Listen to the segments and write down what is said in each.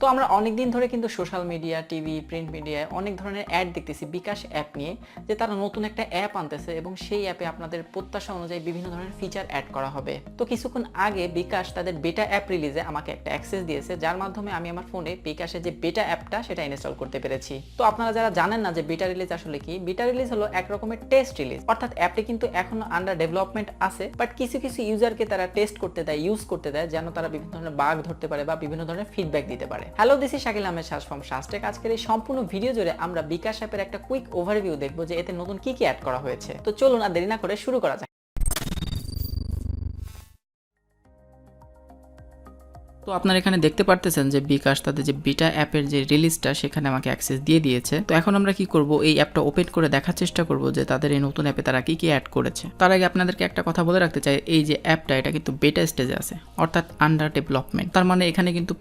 তো আমরা অনেকদিন ধরে কিন্তু সোশ্যাল মিডিয়া, টিভি, প্রিন্ট মিডিয়ায় অনেক ধরনের অ্যাড দেখতেছি bKash অ্যাপ নিয়ে, যে তারা নতুন একটা অ্যাপ আনতেছে এবং সেই অ্যাপে আপনাদের প্রত্যাশা অনুযায়ী বিভিন্ন ধরনের ফিচার অ্যাড করা হবে। তো কিছুক্ষণ আগে bKash তাদের বেটা অ্যাপ রিলিজে আমাকে একটা অ্যাক্সেস দিয়েছে, যার মাধ্যমে আমি আমার ফোনে bKashের যে বেটা অ্যাপটা সেটা ইনস্টল করতে পেরেছি। তো আপনারা যারা জানেন না যে বেটা রিলিজ আসলে কি, বেটা রিলিজ হলো এক রকমের টেস্ট রিলিজ, অর্থাৎ অ্যাপটি কিন্তু এখনো আন্ডার ডেভেলপমেন্ট আছে, বাট কিছু কিছু ইউজারকে তারা টেস্ট করতে দেয়, ইউজ করতে দেয়, যেন তারা বিভিন্ন ধরনের বাগ ধরতে পারে বা বিভিন্ন ধরনের ফিডব্যাক দিতে পারে। Hello, this is Shakil Ahmed Shaz from ShazTech. আজকের এই সম্পূর্ণ ভিডিও জুড়ে আমরা bKash অ্যাপের একটা কুইক ওভারভিউ দেখবো যে এতে নতুন কি কি অ্যাড করা হয়েছে। তো চলুন আর দেরি না করে শুরু করা যাক। তো আপনারা এখানে দেখতে পারতেছেন যে bKash তাদের যে বিটা অ্যাপের যে রিলিজটা সেখানে আমাকে অ্যাক্সেস দিয়ে দিয়েছে। তো এখন আমরা কি করব, এই অ্যাপটা ওপেন করে দেখার চেষ্টা করব যে তাদের এই নতুন অ্যাপে তারা কি কি অ্যাড করেছে। তার আগে আপনাদেরকে একটা কথা বলে রাখতে চাই, এই যে অ্যাপটা এটা কিন্তু বেটা স্টেজে আছে, অর্থাৎ আন্ডার ডেভেলপমেন্ট। তার মানে এখানে কিন্তু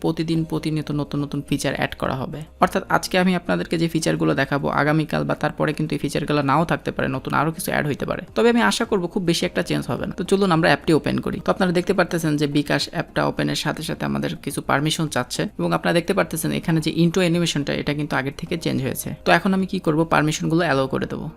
প্রতিনিয়ত নতুন নতুন ফিচার অ্যাড করা হবে। অর্থাৎ আজকে আমি আপনাদেরকে যে ফিচারগুলো দেখাবো, আগামীকাল বা তারপরে কিন্তু এই ফিচারগুলো নাও থাকতে পারে, নতুন আরো কিছু অ্যাড হইতে পারে। তবে আমি আশা করব খুব বেশি একটা চেঞ্জ হবে না। তো চলুন আমরা অ্যাপটি ওপেন করি। তো আপনারা দেখতে পারতেছেন যে bKash অ্যাপটা ওপেনের সাথে সাথে আমাদের কিছু পারমিশন চাচ্ছে এবং আপনারা দেখতে পারতেছেন এখানে যে ইন্ট্রো অ্যানিমেশনটা এটা কিন্তু আগের থেকে চেঞ্জ হয়েছে। তো এখন আমি কি করব, পারমিশনগুলো অ্যালাউ করে দেবো।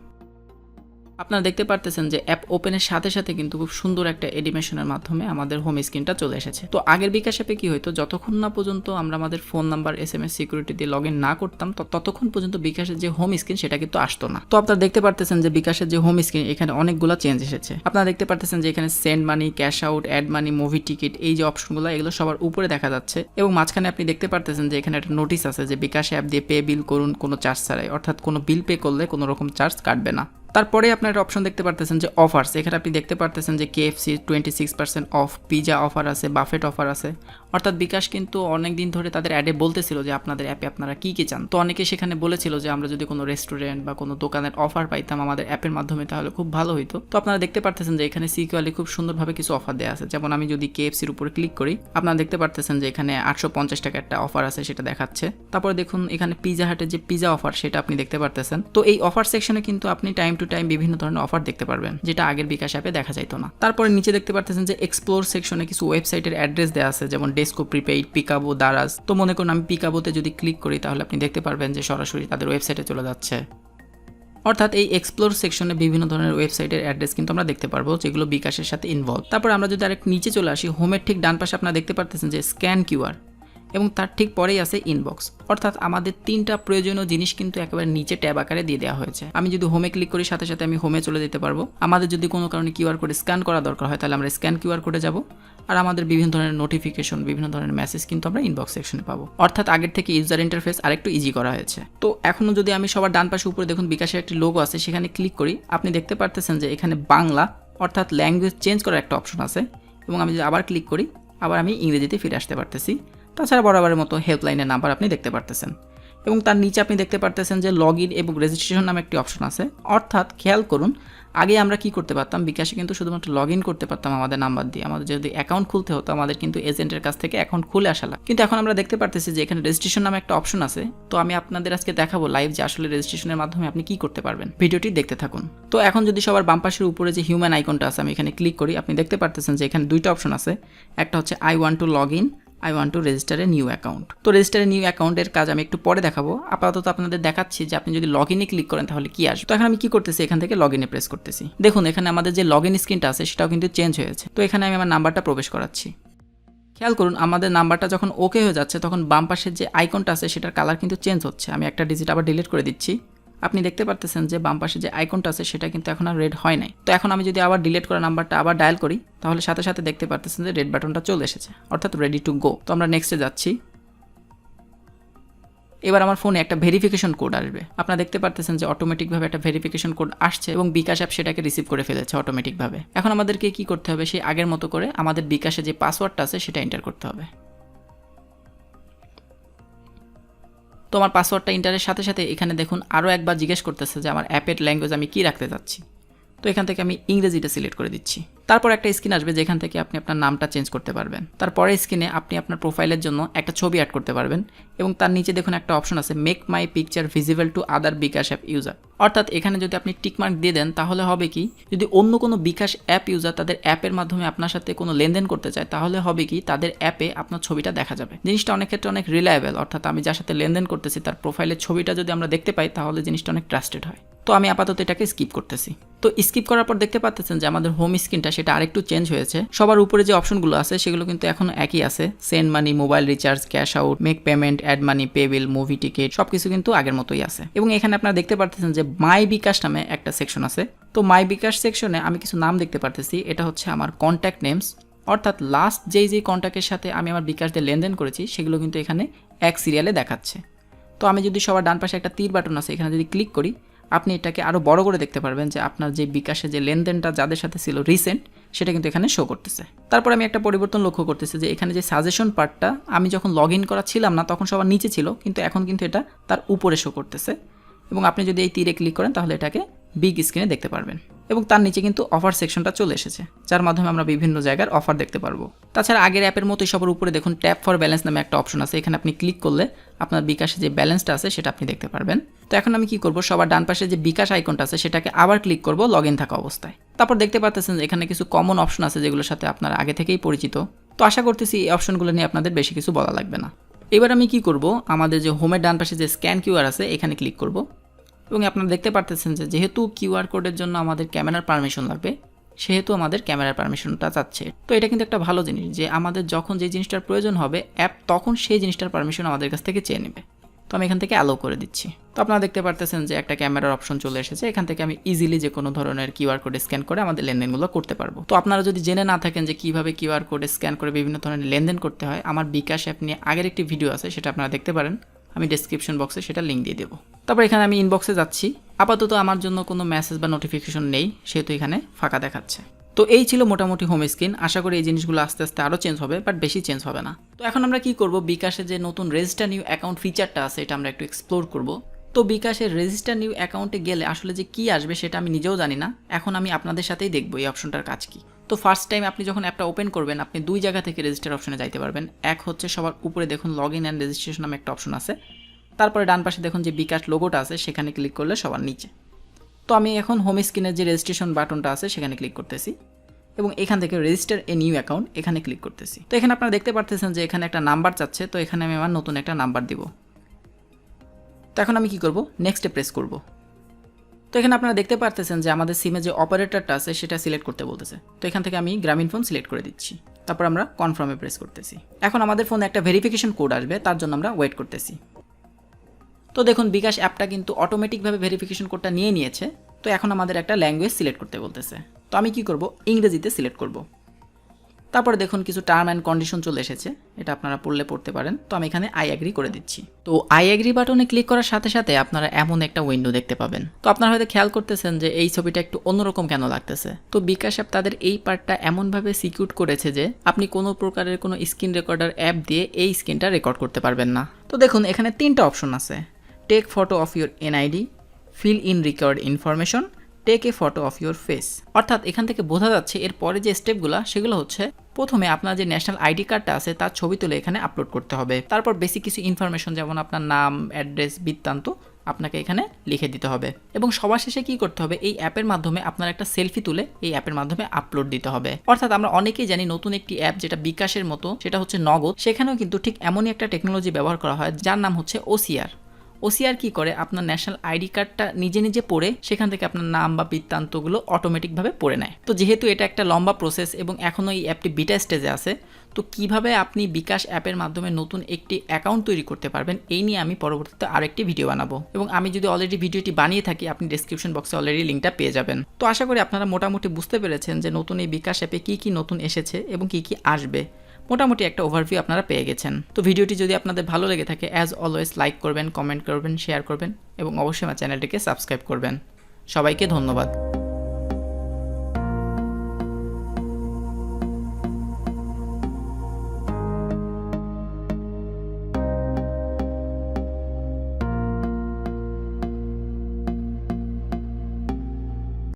আপনারা দেখতে পারতেছেন যে অ্যাপ ওপেনের সাথে সাথে কিন্তু খুব সুন্দর একটা অ্যানিমেশনের মাধ্যমে আমাদের হোম স্ক্রিনটা চলে এসেছে। তো আগের bKash অ্যাপে কি হতো, যতক্ষণ না পর্যন্ত আমরা আমাদের ফোন নাম্বার, SMS সিকিউরিটি দিয়ে লগ ইন না করতাম ততক্ষণ পর্যন্ত bKashের যে হোম স্ক্রিন সেটা কিন্তু আসতো না। তো আপনারা দেখতে পারতেছেন যে bKashের যে হোম স্ক্রিন এখানে অনেকগুলো চেঞ্জ এসেছে। আপনারা দেখতে পারতেছেন যে এখানে send money, cash out, add money, movie ticket, এই যে অপশনগুলো এগুলো সবার উপরে দেখা যাচ্ছে এবং মাঝখানে আপনি দেখতে পারতেছেন যে এখানে একটা নোটিশ আছে যে bKash অ্যাপ দিয়ে পে বিল করুন কোনো চার্জ ছাড়াই, অর্থাৎ কোনো বিল পে করলে কোনো রকম চার্জ কাটবে না। তারপরে আপনার একটা অপশন দেখতে পারতেছেন যে অফার্স, এখানে আপনি দেখতে পারতেছেন যে KFC 26% অফ, পিজা অফার আছে, বাফেট অফার আছে। অর্থাৎ bKash কিন্তু অনেক দিন ধরে তাদের অ্যাডে বলতেছিল যে আপনাদের অ্যাপে আপনারা কি কি চান। তো অনেকে সেখানে বলেছিল যে আমরা যদি কোনো রেস্টুরেন্ট বা কোনো দোকানের অফার পাইতাম আমাদের অ্যাপের মাধ্যমে তাহলে খুব ভালো হতো। তো আপনারা দেখতে পারতেছেন যে এখানে সিকিউরলি খুব সুন্দরভাবে কিছু অফার দেওয়া আছে। যেমন আমি যদি KFCর উপরে ক্লিক করি, আপনারা দেখতে পারতেছেন যে এখানে 850 টাকা একটা অফার আছে, সেটা দেখাচ্ছে। তারপরে দেখুন এখানে পিজা হাটের যে পিজা অফার সেটা আপনি দেখতে পারতেছেন। তো এই অফার সেকশনে কিন্তু আপনি টাইম টু টাইম বিভিন্ন ধরনের অফার দেখতে পারবেন, যেটা আগের bKash অ্যাপে দেখা যাইতো না। তারপরে নিচে দেখতে পারতেছেন যে এক্সপ্লোর সেকশনে কিছু ওয়েবসাইটের অ্যাড্রেস দেওয়া আছে, যেমন ডেস্কো প্রিপেইড, পিকাবো, দারাজ। তো মনে করুন আমি পিকাবোতে যদি ক্লিক করি তাহলে আপনি দেখতে পারবেন যে সরাসরি তাদের ওয়েবসাইটে চলে যাচ্ছে। অর্থাৎ এই এক্সপ্লোর সেকশনে বিভিন্ন ধরনের ওয়েবসাইটের অ্যাড্রেস কিন্তু আমরা দেখতে পারবো যেগুলো bKashের সাথে ইনভলভ। তারপর আমরা যদি আরেকটু নিচে চলে আসি, হোমের ঠিক ডান পাশে আপনারা দেখতে পারতেছেন যে স্ক্যান কিউআর এবং তার ঠিক পরেই আছে ইনবক্স। অর্থাৎ আমাদের তিনটা প্রয়োজনীয় জিনিস কিন্তু একেবারে নিচে ট্যাব আকারে দিয়ে দেওয়া হয়েছে। আমি যদি হোমে ক্লিক করি সাথে সাথে আমি হোমে চলে যেতে পারবো। আমাদের যদি কোনো কারণে কিউআর কোড স্ক্যান করা দরকার হয় তাহলে আমরা স্ক্যান কিউআর কোডে যাব, আর আমাদের বিভিন্ন ধরনের নোটিফিকেশন, বিভিন্ন ধরনের মেসেজ কিন্তু আমরা ইনবক্স সেকশনে পাবো। অর্থাৎ আগের থেকে ইউজার ইন্টারফেস আরেকটু ইজি করা হয়েছে। তো এখনো যদি আমি সবার ডান পাশে উপরে দেখুন bKashের একটি লোগো আছে, সেখানে ক্লিক করি, আপনি দেখতে পারতেছেন যে এখানে বাংলা অর্থাৎ ল্যাঙ্গুয়েজ চেঞ্জ করার একটা অপশন আছে এবং আমি যদি আবার ক্লিক করি আবার আমি ইংরেজিতে ফিরে আসতে পারতেছি। তাছাড়া বরাবরের মতো হেল্পলাইনের নাম্বার আপনি দেখতে পারতেছেন এবং তার নিচে আপনি দেখতে পারতেছেন যে লগ ইন এবং রেজিস্ট্রেশন নামে একটি অপশন আছে। অর্থাৎ খেয়াল করুন, আগে আমরা কি করতে পারতাম, bKashে কিন্তু শুধুমাত্র লগ ইন করতে পারতাম আমাদের নাম্বার দিয়ে। আমাদের যদি অ্যাকাউন্ট খুলতে হতো আমাদের কিন্তু এজেন্টের কাছ থেকে অ্যাকাউন্ট খুলে আসা লাগতো। কিন্তু এখন আমরা দেখতে পারতেছি যে এখানে রেজিস্ট্রেশন নামে একটা অপশন আছে। তো আমি আপনাদের আজকে দেখাবো লাইভ যে আসলে রেজিস্ট্রেশনের মাধ্যমে আপনি কি করতে পারবেন। ভিডিওটি দেখতে থাকুন। তো এখন যদি সবার বাম পাশের উপরে যে হিউম্যান আইকনটা আছে আমি এখানে ক্লিক করি, আপনি দেখতে পারতেছেন যে এখানে দুইটা অপশন আছে। একটা হচ্ছে I want to log in, I want to register a new account. তো রেজিস্টার এ নিউ অ্যাকাউন্টের কাজ আমি একটু পরে দেখাবো। আপাতত আপনাদের দেখাচ্ছি যে আপনি যদি লগ ইনে ক্লিক করেন তাহলে কি আসবে। তো এখন আমি কি করতেছি, এখান থেকে লগ ইনে প্রেস করতেছি। দেখুন এখানে আমাদের যে লগ ইন স্ক্রিনটা আছে সেটাও কিন্তু চেঞ্জ হয়েছে। তো এখানে আমি আমার নাম্বারটা প্রবেশ করাচ্ছি। খেয়াল করুন আমাদের নাম্বারটা যখন ওকে হয়ে যাচ্ছে তখন বাম পাশের যে আইকনটা আছে সেটার কালার কিন্তু চেঞ্জ হচ্ছে। আমি একটা ডিজিট আবার ডিলিট করে দিচ্ছি। আপনি দেখতে পারতেছেন যে বাম পাশে যে আইকনটা আছে সেটা কিন্তু এখন আর রেড হয় নাই। তো এখন আমি যদি আবার ডিলিট করা নাম্বারটা আবার ডায়াল করি তাহলে সাথে সাথে দেখতে পারতেছেন যে রেড বাটনটা চলে এসেছে, অর্থাৎ রেডি টু গো। তো আমরা নেক্সটে যাচ্ছি। এবার আমার ফোনে একটা ভেরিফিকেশন কোড আসবে। আপনারা দেখতে পারতেছেন যে অটোমেটিকভাবে একটা ভেরিফিকেশন কোড আসছে এবং bKash অ্যাপ সেটাকে রিসিভ করে ফেলেছে অটোমেটিকভাবে। এখন আমাদেরকে কি করতে হবে, সেই আগের মতো করে আমাদের bKashে যে পাসওয়ার্ডটা আছে সেটা এন্টার করতে হবে। তো আমার পাসওয়ার্ডটা এন্টারের সাথে সাথে এখানে দেখুন আরও একবার জিজ্ঞেস করতেছে যে আমার অ্যাপের ল্যাঙ্গুয়েজ আমি কি রাখতে চাচ্ছি। তো এখান থেকে আমি ইংরেজিটা সিলেক্ট করে দিচ্ছি। তারপর একটা স্ক্রিন আসবে যেখান থেকে আপনি আপনার নামটা চেঞ্জ করতে পারবেন। তারপরে স্ক্রিনে আপনি আপনার প্রোফাইলের জন্য একটা ছবি অ্যাড করতে পারবেন এবং তার নিচে দেখুন একটা অপশন আছে make my picture visible to other bKash app user. অর্থাৎ এখানে যদি আপনি টিকমার্ক দিয়ে দেন তাহলে হবে কি, যদি অন্য কোনো বিকাশ অ্যাপ ইউজার তাদের অ্যাপের মাধ্যমে আপনার সাথে কোনো লেনদেন করতে চায় তাহলে হবে কি তাদের অ্যাপে আপনার ছবিটা দেখা যাবে। জিনিসটা অনেক ক্ষেত্রে অনেক রিলায়েবল, অর্থাৎ আমি যার সাথে লেনদেন করতেছি তার প্রোফাইলের ছবিটা যদি আমরা দেখতে পাই তাহলে জিনিসটা অনেক ট্রাস্টেড হয়। তো আমি আপাতত এটাকে স্কিপ করতেছি। তো স্কিপ করার পর দেখতে পাচ্ছেন যে আমাদের হোম স্ক্রিনটা সেটা আরেকটু চেঞ্জ হয়েছে। সবার উপরে যে অপশনগুলো আছে সেগুলো কিন্তু এখন একই আছে, send money, mobile recharge, cash out, make payment, add money, pay bill, movie ticket, সবকিছু কিন্তু আগের মতোই আছে। এবং এখানে আপনারা দেখতে পাচ্ছেন যে মাই বিকাশ নামে একটা সেকশন আছে। তো মাই বিকাশ সেকশনে আমি কিছু নাম দেখতে পারতেছি, এটা হচ্ছে আমার কন্ট্যাক্ট নেমস, অর্থাৎ লাস্ট যেই কন্ট্যাক্টের সাথে আমি আমার বিকাশ দিয়ে লেনদেন করেছি সেগুলো কিন্তু এখানে এক সিরিয়ালে দেখাচ্ছে। তো আমি যদি সবার ডান পাশে একটা তীর বাটন আছে এখানে যদি ক্লিক করি আপনি এটাকে আরও বড় করে দেখতে পারবেন যে আপনার যে বিকাশে যে লেনদেনটা যাদের সাথে ছিল রিসেন্ট সেটা কিন্তু এখানে শো করতেছে। তারপর আমি একটা পরিবর্তন লক্ষ্য করতেছি যে এখানে যে সাজেশন পার্টটা আমি যখন লগ ইন করা ছিলাম না তখন সবার নিচে ছিল, কিন্তু এখন কিন্তু এটা তার উপরে শো করতেছে। এবং আপনি যদি এই তীরে ক্লিক করেন তাহলে এটাকে বিগ স্ক্রিনে দেখতে পারবেন। এবং তার নিচে কিন্তু অফার সেকশনটা চলে এসেছে যার মাধ্যমে আমরা বিভিন্ন জায়গার অফার দেখতে পারবো। তাছাড়া আগের অ্যাপের মতোই সবার উপরে দেখুন ট্যাপ ফর ব্যালেন্স নামে একটা অপশন আছে, এখানে আপনি ক্লিক করলে আপনার বিকাশে যে ব্যালেন্সটা আছে সেটা আপনি দেখতে পারবেন। তো এখন আমি কি করব, সবার ডান পাশে যে বিকাশ আইকনটা আছে সেটাকে আবার ক্লিক করব লগ ইন থাকা অবস্থায়। তারপর দেখতে পাচ্ছেন যে এখানে কিছু কমন অপশন আছে যেগুলোর সাথে আপনারা আগে থেকেই পরিচিত। তো আশা করতেছি এই অপশনগুলো নিয়ে আপনাদের বেশি কিছু বলা লাগবে না। এবার আমি কি করব, আমাদের যে হোমের ডান পাশে যে স্ক্যান কিউআর আছে এখানে ক্লিক করব। এবং আপনারা দেখতে পারতেছেন যে যেহেতু কিউআর কোডের জন্য আমাদের ক্যামেরার পারমিশন লাগবে সেহেতু আমাদের ক্যামেরার পারমিশনটা চাচ্ছে। তো এটা কিন্তু একটা ভালো জিনিস যে আমাদের যখন যে জিনিসটার প্রয়োজন হবে অ্যাপ তখন সেই জিনিসটার পারমিশন আমাদের কাছ থেকে চেয়ে নেবে। তো আমি এখান থেকে অ্যালাউ করে দিচ্ছি। তো আপনারা দেখতে পারতেছেন যে একটা ক্যামেরার অপশন চলে এসেছে, এখান থেকে আমি ইজিলি যে কোনো ধরনের কিউআর কোড স্ক্যান করে আমাদের লেনদেনগুলো করতে পারবো। তো আপনারা যদি জেনে না থাকেন যে কীভাবে কিউআর কোড স্ক্যান করে বিভিন্ন ধরনের লেনদেন করতে হয়, আমার বিকাশ অ্যাপ নিয়ে আগের একটি ভিডিও আছে, সেটা আপনারা দেখতে পারেন, আমি ডেসক্রিপশন বক্সে সেটা লিঙ্ক দিয়ে দেবো। তারপর এখানে আমি ইনবক্সে যাচ্ছি, আপাতত আমার জন্য কোনো মেসেজ বা নোটিফিকেশন নেই সেহেতু এখানে ফাঁকা দেখাচ্ছে। তো এই ছিল মোটামুটি হোম স্ক্রিন। আশা করি এই জিনিসগুলো আস্তে আস্তে আরও চেঞ্জ হবে, বাট বেশি চেঞ্জ হবে না। তো এখন আমরা কি করব, বিকাশে যে নতুন রেজিস্টার নিউ অ্যাকাউন্ট ফিচারটা আছে এটা আমরা একটু এক্সপ্লোর করব। তো বিকাশের রেজিস্টার নিউ অ্যাকাউন্টে গেলে আসলে যে কী আসবে সেটা আমি নিজেও জানি না, এখন আমি আপনাদের সাথেই দেখবো এই অপশনটার কাজ কী। তো ফার্স্ট টাইম আপনি যখন অ্যাপটা ওপেন করবেন আপনি দুই জায়গা থেকে রেজিস্টার অপশনে যাইতে পারবেন। এক হচ্ছে সবার উপরে দেখুন লগ ইন অ্যান্ড রেজিস্ট্রেশন নামে একটা অপশন আছে, তারপরে ডান পাশে দেখুন যে বিকাশ লোগোটা আছে সেখানে ক্লিক করলে সবার নিচে। তো আমি এখন হোম স্ক্রিনের যে রেজিস্ট্রেশন বাটনটা আছে সেখানে ক্লিক করতেছি এবং এখান থেকে রেজিস্টার এ নিউ অ্যাকাউন্ট এখানে ক্লিক করতেছি। তো এখানে আপনারা দেখতে পারতেছেন যে এখানে একটা নাম্বার চাচ্ছে, তো এখানে আমি আমার নতুন একটা নাম্বার দিব। তো এখন আমি কি করব, নেক্সটে প্রেস করব। তো এখানে আপনারা দেখতে পারতেছেন যে আমাদের সিমে যে অপারেটরটা আছে সেটা সিলেক্ট করতে বলতেছে। তো এখান থেকে আমি গ্রামীণ ফোন সিলেক্ট করে দিচ্ছি, তারপর আমরা কনফার্মে প্রেস করতেছি। এখন আমাদের ফোনে একটা ভেরিফিকেশন কোড আসবে, তার জন্য আমরা ওয়েট করতেছি। তো দেখুন বিকাশ অ্যাপটা কিন্তু অটোমেটিকভাবে ভেরিফিকেশন কোডটা নিয়ে নিয়েছে। তো এখন আমাদের একটা ল্যাঙ্গুয়েজ সিলেক্ট করতে বলতেছে, তো আমি কি করব, ইংরেজিতে সিলেক্ট করব। তারপরে দেখুন কিছু টার্ম অ্যান্ড কন্ডিশন চলে এসেছে, এটা আপনারা পড়তে পারেন। তো আমি এখানে আই অ্যাগ্রি করে দিচ্ছি। তো আই অ্যাগ্রি বাটনে ক্লিক করার সাথে সাথে আপনারা এমন একটা উইন্ডো দেখতে পাবেন। তো আপনারা হয়তো খেয়াল করতেছেন যে এই ছবিটা একটু অন্যরকম কেন লাগতেছে। তো বিকাশ অ্যাপ তাদের এই পার্টটা এমনভাবে সিকিউর করেছে যে আপনি কোনো প্রকারের কোনো স্ক্রিন রেকর্ডার অ্যাপ দিয়ে এই স্ক্রিনটা রেকর্ড করতে পারবেন না। তো দেখুন এখানে 3টা অপশন আছে, take photo of your NID, fill in record information, take a photo of your face. অর্থাৎ এখান থেকে বোঝা যাচ্ছে এর পরে যে স্টেপগুলো সেগুলো হচ্ছে প্রথমে আপনার যে ন্যাশনাল আইডি কার্ডটা আছে তার ছবি তুলে এখানে আপলোড করতে হবে। তারপর বেসিক কিছু ইনফরমেশন যেমন আপনার নাম, অ্যাড্রেস, বৃত্তান্ত আপনাকে এখানে লিখে দিতে হবে। এবং সবার শেষে কি করতে হবে, এই অ্যাপের মাধ্যমে আপনার একটা সেলফি তুলে এই অ্যাপের মাধ্যমে আপলোড দিতে হবে। অর্থাৎ আমরা অনেকেই জানি নতুন একটি অ্যাপ যেটা বিকাশের মতো, সেটা হচ্ছে নগদ, সেখানেও কিন্তু ঠিক এমনই একটা টেকনোলজি ব্যবহার করা হয় যার নাম হচ্ছে ওসিআর। ওসিআর কি করে, আপনার ন্যাশনাল আইডি কার্ডটা নিজে নিজে পড়ে সেখান থেকে আপনার নাম বা বৃত্তান্তগুলো অটোমেটিকভাবে পড়ে নেয়। তো যেহেতু এটা একটা লম্বা প্রসেস এবং এখনও এই অ্যাপটি বিটা স্টেজে আছে, তো কিভাবে আপনি বিকাশ অ্যাপের মাধ্যমে নতুন একটি অ্যাকাউন্ট তৈরি করতে পারবেন এই নিয়ে আমি পরবর্তীতে আরেকটি ভিডিও বানাবো। এবং আমি যদি অলরেডি ভিডিওটি বানিয়ে থাকি আপনি ডেসক্রিপশন বক্সে অলরেডি লিঙ্কটা পেয়ে যাবেন। তো আশা করি আপনারা মোটামুটি বুঝতে পেরেছেন যে নতুন এই বিকাশ অ্যাপে কী কী নতুন এসেছে এবং কী কী আসবে। মোটামুটি একটা ওভারভিউ আপনারা পেয়ে গেছেন। তো ভিডিওটি যদি আপনাদের ভালো লেগে থাকে অ্যাজ অলওয়েজ লাইক করবেন, কমেন্ট করবেন, শেয়ার করবেন এবং অবশ্যই আমার চ্যানেলটিকে সাবস্ক্রাইব করবেন। সবাইকে ধন্যবাদ।